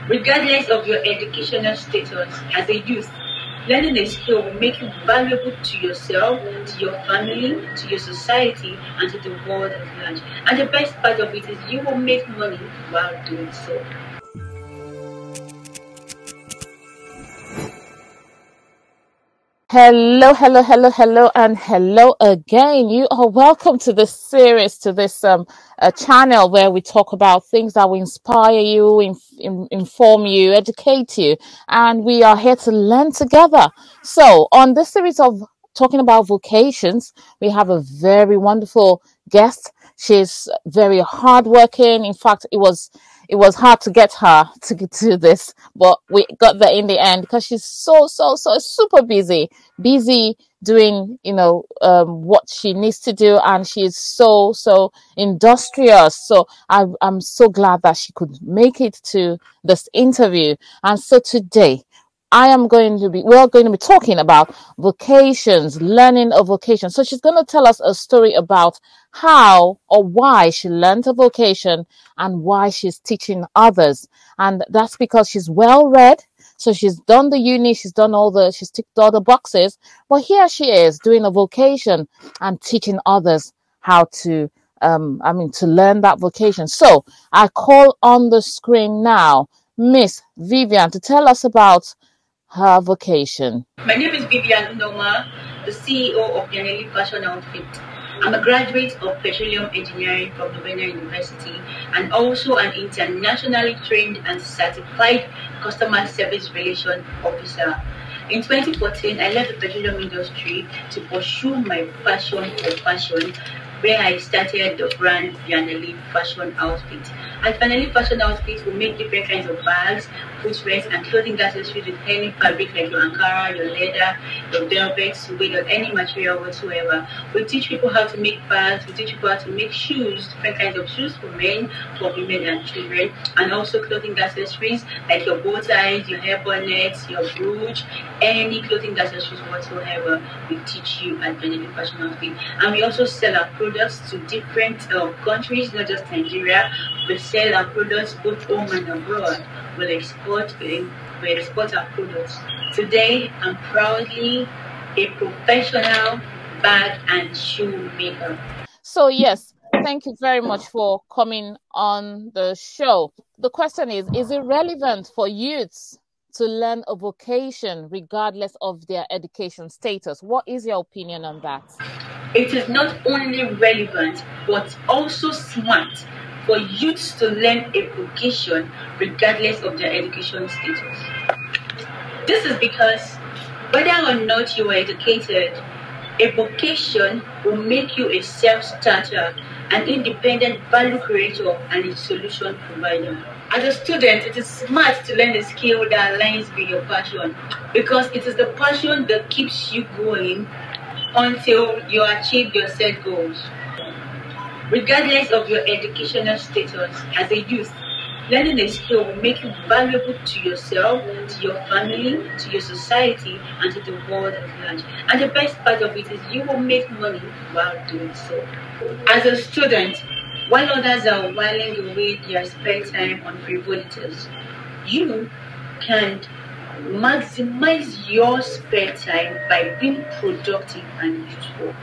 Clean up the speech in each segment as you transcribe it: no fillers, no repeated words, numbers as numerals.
Regardless of your educational status as a youth, learning a skill will make you valuable to yourself, to your family, to your society, and to the world at large. And the best part of it is you will make money while doing so. Hello, hello, hello, hello, and hello again. You are welcome to this series, to this channel where we talk about things that will inspire you, inform you, educate you, and we are here to learn together. So, on this series of talking about vocations, we have a very wonderful guest. She's very hardworking. In fact, it was hard to get her to get to this, but we got there in the end because she's so super busy doing what she needs to do, and she's so industrious. So I'm so glad that she could make it to this interview. And so today we're going to be talking about vocations, learning a vocation. So she's going to tell us a story about how or why she learned a vocation and why she's teaching others. And that's because she's well read. So she's done the uni, she's ticked all the boxes, but here she is doing a vocation and teaching others how to, to learn that vocation. So I call on the screen now Miss Vivian to tell us about her vocation. My name is Vivian, the CEO of Yaneli Fashion Outfit. I'm a graduate of petroleum engineering from Novena University and also an internationally trained and certified customer service relation officer. In 2014, I left the petroleum industry to pursue my passion for fashion, where I started the brand Yaneli Fashion Outfit. At Yaneli Fashion Outfit, we make different kinds of bags, footwear, and clothing accessories with any fabric like your Ankara, your leather, your velvet, suede, or any material whatsoever. We teach people how to make bags, we teach people how to make shoes, different kinds of shoes for men, for women, and children, and also clothing accessories like your bow ties, your hair bonnets, your brooch, any clothing accessories whatsoever. We teach you at Yaneli Fashion Outfit. And we also sell our products to different countries, not just Nigeria. We sell our products both home and abroad. We export our products. Today, I'm proudly a professional bag and shoe maker. So yes, thank you very much for coming on the show. The question is it relevant for youths to learn a vocation regardless of their education status? What is your opinion on that? It is not only relevant but also smart for youths to learn a vocation regardless of their education status. This is because whether or not you are educated, a vocation will make you a self-starter, an independent value creator, and a solution provider. As a student, it is smart to learn a skill that aligns with your passion because it is the passion that keeps you going until you achieve your set goals. Regardless of your educational status as a youth, learning a skill will make you valuable to yourself, to your family, to your society, and to the world at large. And the best part of it is you will make money while doing so. As a student, while others are whiling away their spare time on frivolities, you can maximize your spare time by being productive and useful.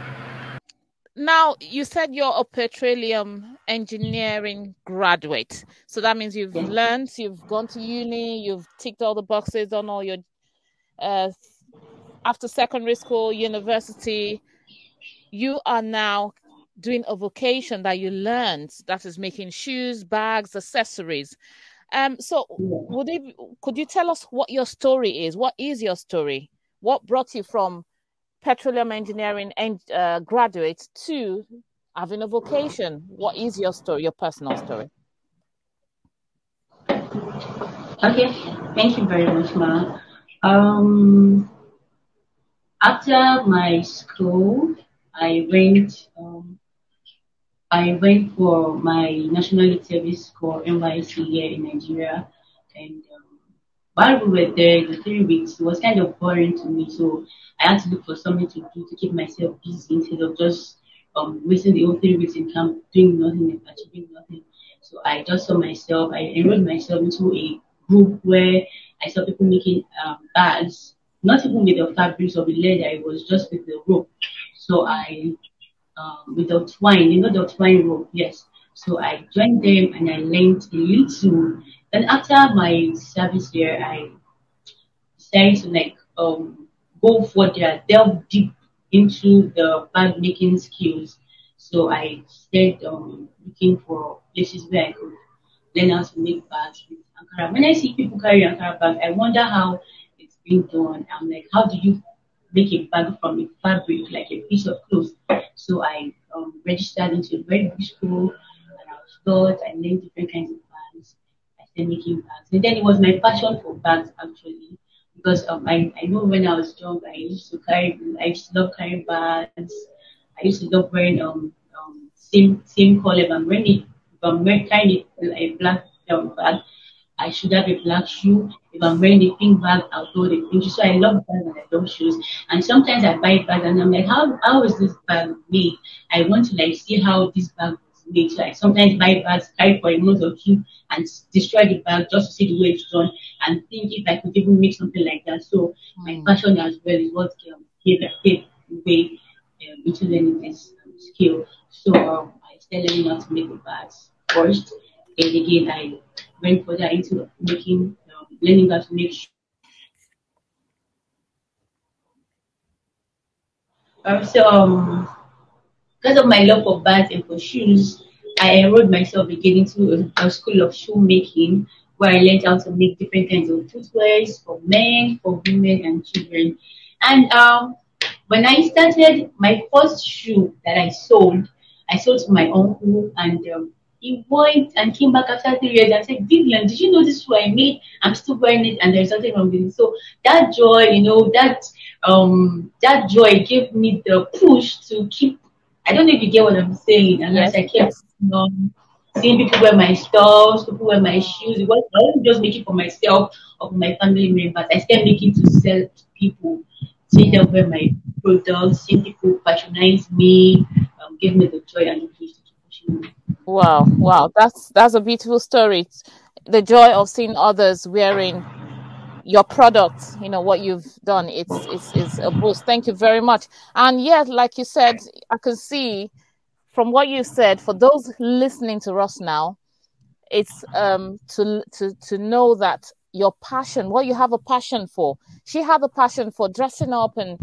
Now, you said you're a petroleum engineering graduate. So that means you've learned, you've gone to uni, you've ticked all the boxes on all your uh, after secondary school, university. You are now doing a vocation that you learned, that is making shoes, bags, accessories. So could you tell us what your story is? What is your story? What brought you from petroleum engineering graduate to having a vocation? What is your story, your personal story? Okay, thank you very much, Ma. After my school, I went for my National Youth Service Corps NYC here in Nigeria, and while we were there, the 3 weeks was kind of boring to me, so I had to look for something to do to keep myself busy instead of just wasting the whole 3 weeks in camp doing nothing and achieving nothing. So I just saw myself, I enrolled myself into a group where I saw people making bags, not even with the fabrics or the leather, it was just with the rope. So I, with the twine, the twine rope, yes. So I joined them and I learned a little. Then after my service here, I decided to like go further, delve deep into the bag making skills. So I started looking for places where I could learn how to make bags with Ankara. When I see people carry Ankara bag, I wonder how it's being done. I'm like, how do you make a bag from a fabric, like a piece of clothes? So I registered into a very big school and I was taught, I learned different kinds of bags. I started making bags. And then it was my passion for bags actually. Because I know when I was young, I used to love carrying bags. I used to love wearing same color. If I'm wearing carrying a black bag, I should have a black shoe. If I'm wearing a pink bag, I'll throw the pink shoe. So I love bags and I love shoes. And sometimes I buy bags and I'm like, how is this bag made? I want to like see how this bag was made. So I sometimes buy bags, carry for a month or two, and destroy the bag just to see the way it's done and think if I could even make something like that. So my Mm. passion as well is what gave way into learning this skill. So I started learning how to make the bags first. And again, I went further into making, learning how to make. So because of my love for bags and for shoes, I enrolled myself again into a school of shoemaking where I learned how to make different kinds of footwears for men, for women, and children. And when I started my first shoe that I sold to my uncle, and he went and came back after 3 years and said, Vivian, did you know this shoe I made? I'm still wearing it, and there's nothing wrong with it. So that joy, that joy gave me the push to keep. I don't know if you get what I'm saying. And as Yes, I kept yes. seeing people wear my stuff, people wear my shoes, it was, I wasn't just making for myself or for my family members. I started making to sell to people, seeing Mm. them wear my products, seeing people patronize me, give me the joy and the push to keep pushing me. Wow, wow. That's a beautiful story. The joy of seeing others wearing your product, what you've done, it's a boost. Thank you very much. And yes, like you said, I can see from what you said, for those listening to us now, it's to know that your passion, what you have a passion for. She had a passion for dressing up and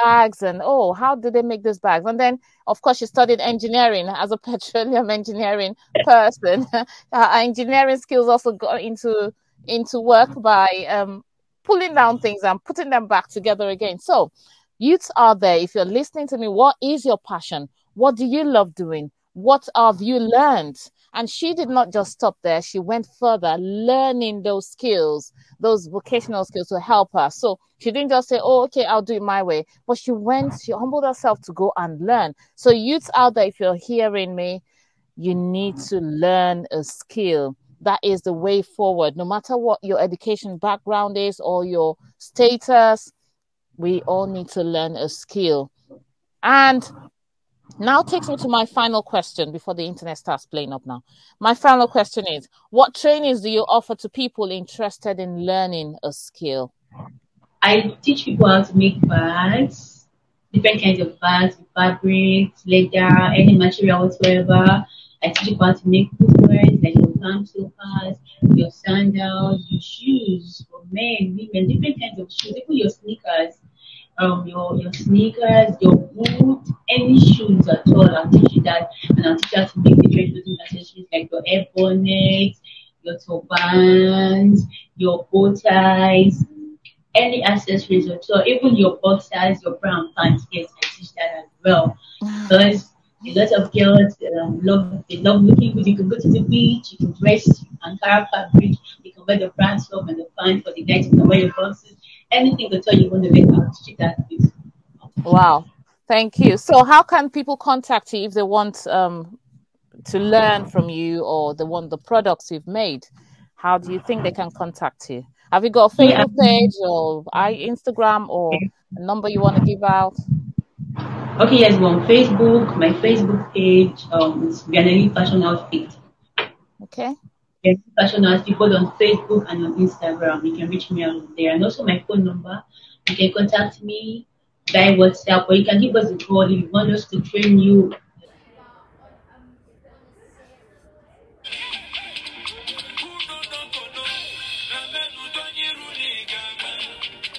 bags, and oh, how did they make these bags? And then of course she studied engineering as a petroleum engineering person. Her engineering skills also got into work by pulling down things and putting them back together again. So youths out there, if you're listening to me, what is your passion? What do you love doing? What have you learned? And she did not just stop there. She went further, learning those skills, those vocational skills to help her. So she didn't just say, oh, okay, I'll do it my way. But she humbled herself to go and learn. So youths out there, if you're hearing me, you need to learn a skill. That is the way forward. No matter what your education background is or your status, we all need to learn a skill. And now takes me to my final question before the internet starts playing up now. My final question is, what trainings do you offer to people interested in learning a skill? I teach people how to make bags, different kinds of bags, fabrics, leather, any material whatsoever. I teach people how to make footwear, like your palm slippers, your sandals, your shoes for men, women, different kinds of shoes, even your sneakers, your sneakers, your boots, any shoes at all. I'll teach you that, and I'll teach you how to make different clothing accessories like your hair bonnet, your turbans, your bow ties, any accessories or so, even your boxers, your brown pants. Yes, I teach that as well. Because a lot of girls love looking good. You can go to the beach, you can dress Ankara fabric, you can wear the brand stuff and the pants for the guys, you can wear your boxes, anything at all you want to let out, teach that with. Wow. Thank you. So how can people contact you if they want to learn from you or they want the products you've made? How do you think they can contact you? Have you got a Yeah, Facebook page or Instagram or a number you want to give out? okay, yes, we're on Facebook. My Facebook page is Vianelli Fashion Outfit. Okay. Passion as both on Facebook and on Instagram. You can reach me out there. And also my phone number. You can contact me by WhatsApp, or you can give us a call if you want us to train you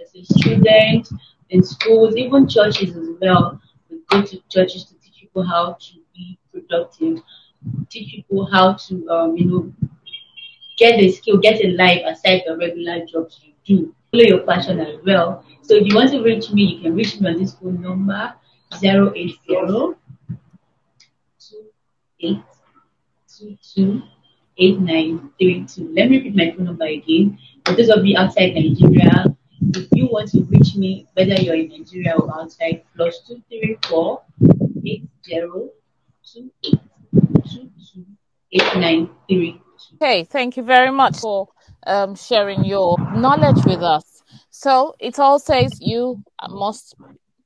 as a student in schools, even churches as well. We go to churches to teach people how to be productive, teach people how to get a skill, get a life aside the regular jobs you do. Follow your passion as well. So if you want to reach me, you can reach me on this phone number 080 Let me repeat my phone number again. For those of you outside Nigeria, if you want to reach me, whether you're in Nigeria or outside, plus 234 80 28 22 8932. Okay, thank you very much for sharing your knowledge with us. So it all says you must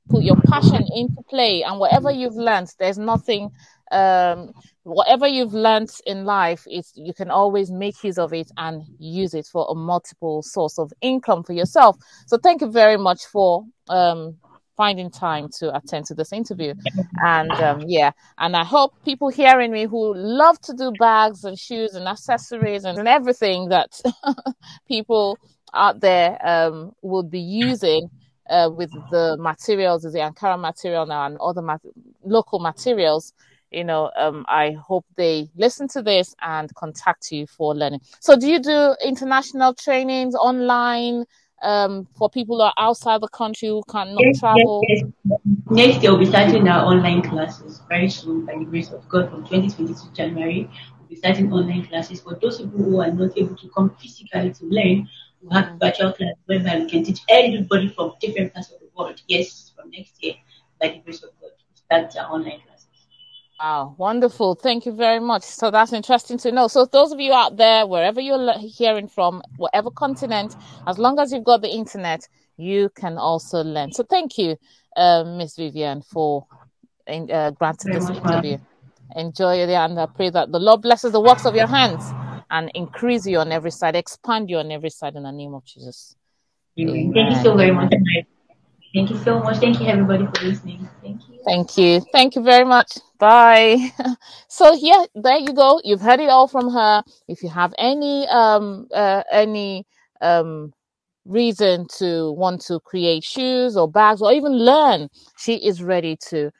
put your passion into play, and whatever you've learned, there's nothing whatever you've learned in life is you can always make use of it and use it for a multiple source of income for yourself. So thank you very much for finding time to attend to this interview. And yeah, and I hope people hearing me who love to do bags and shoes and accessories and everything that people out there would be using with the materials, the Ankara material now and other local materials. I hope they listen to this and contact you for learning. So, do you do international trainings online for people who are outside the country who cannot Yes, yes, travel? yes. Next year, we'll be starting our online classes very soon by the grace of God from 2022 January. We'll be starting online classes for those people who are not able to come physically to learn. We'll have virtual classes whereby we can teach everybody from different parts of the world. Yes, from next year, by the grace of God, we'll start our online classes. Wow, wonderful. Thank you very much. So that's interesting to know. So those of you out there, wherever you're hearing from, whatever continent, as long as you've got the internet, you can also learn. So thank you, Miss Vivian, for granting Very this much, interview. ma'am. Enjoy it, and I pray that the Lord blesses the works of your hands and increase you on every side, expand you on every side in the name of Jesus. Amen. Thank you Amen. so very much. Amen. Thank you so much. Thank you, everybody, for listening. Thank you. Thank you. Thank you very much. Bye. So yeah, there you go. You've heard it all from her. If you have any um reason to want to create shoes or bags or even learn, she is ready to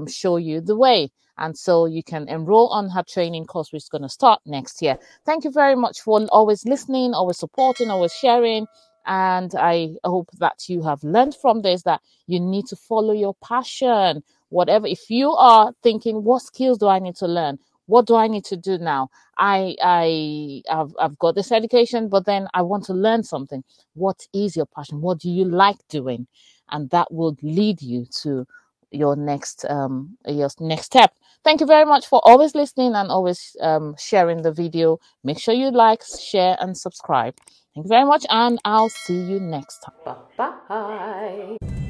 show you the way. And so you can enroll on her training course, which is going to start next year. Thank you very much for always listening, always supporting, always sharing. And I hope that you have learned from this that you need to follow your passion. Whatever, if you are thinking, what skills do I need to learn? What do I need to do now? I've got this education, but then I want to learn something. What is your passion? What do you like doing? And that will lead you to your next step. Thank you very much for always listening and always sharing the video. Make sure you like, share, and subscribe. Thank you very much, and I'll see you next time. Bye bye.